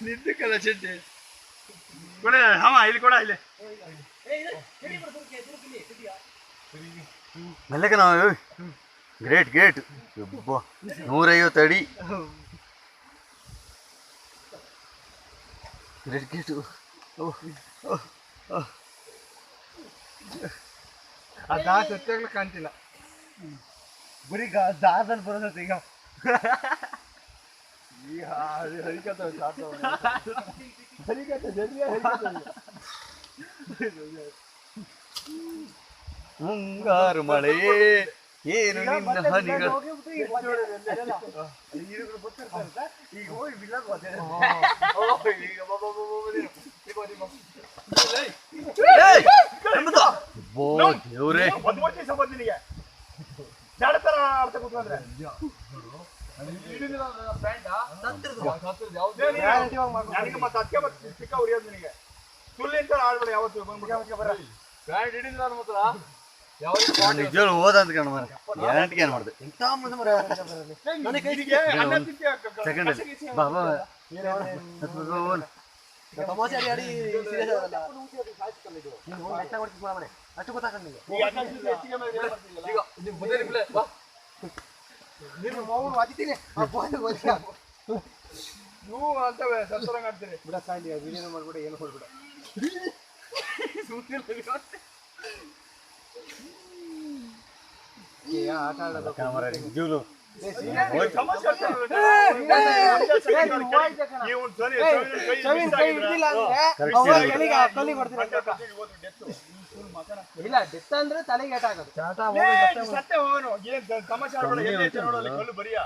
ನಿದ್ದಕ್ಕಲ್ಲ ಚೆಡ್ಡೆ ಕೊಡ ಹಮ ಇಲ್ಲಿ ಕೊಡ ಇಲ್ಲಿ ಮೆಲ್ಲಕ್ಕೆ ನಾವು ಗ್ರೇಟ್ ಗ್ರೇಟ್ 150 ಅಡಿ ಗ್ರೇಟ್ ಗ್ರೇಟ್ ಆ ದಾಸ ಹೊತ್ತಾಗ್ಲೂ ಕಾಣ್ತಿಲ್ಲ ಬರೀ ದಾಸಲ್ಲಿ ಬರೋದತ್ತೆ ಈಗ ಹರಿಕತ ಮುಂಗಾರು ಮಳೆ ಏನು ನಿನ್ನ ಹನಿಗಳು ಈಗ ಹೋಗಿ ಬಿಲ್ಲಕ್ ದೇವ್ರೇ ನನಗೆ ಮತ್ತೆ ಅದಕ್ಕೆ ಮತ್ತೆ ಚಿಕ್ಕ ಉರಿಯೋದು ನಿನಗೆ ಸುಳ್ಳಿಂತ ಆಡ್ಬೇಡ ಯಾವತ್ತು ಪ್ಯಾಂಟ್ ಹಿಡಿದಿಲ್ಲ ಮಾತ್ರ ನಿಜವಾಗ್ಲೂ ಹೋದಂತ ಕಣ ಮರ ಗ್ಯಾರಂಟಿ ಏನ್ ಮಾಡ್ದೆ ಸೆಕೆಂಡ್ ಬಾ ಬಾ ಅಷ್ಟು ಗೊತ್ತಾಗಂಡಿಲ್ಲ ನೀವು ಅಂತವೆ ಸತ್ತರಂಗ ಆಡ್ತೀರಿ ಬಿಡ ಸಾಯ್ಲಿ ವಿಡಿಯೋ ಮಾಡ್ಬಿಡ ಏನು ಹೊಡ್ಬಿಡ ಆಟ ಆಡೋದು ಜೂಲು ಇಲ್ಲ ಡೆತ್ ಅಂದ್ರೆ ತಲೆಗೆ ಏಟ್ ಆಗೋದು ಸತ್ಯ ಹೋಗೋನು ಏನ್ ತಮಾಷೆ ಆಡ್ಬೇಡ ಎಲ್ಲಿ ನೋಡೋಲ್ಲ ಕಲ್ಲು ಬರಿಯ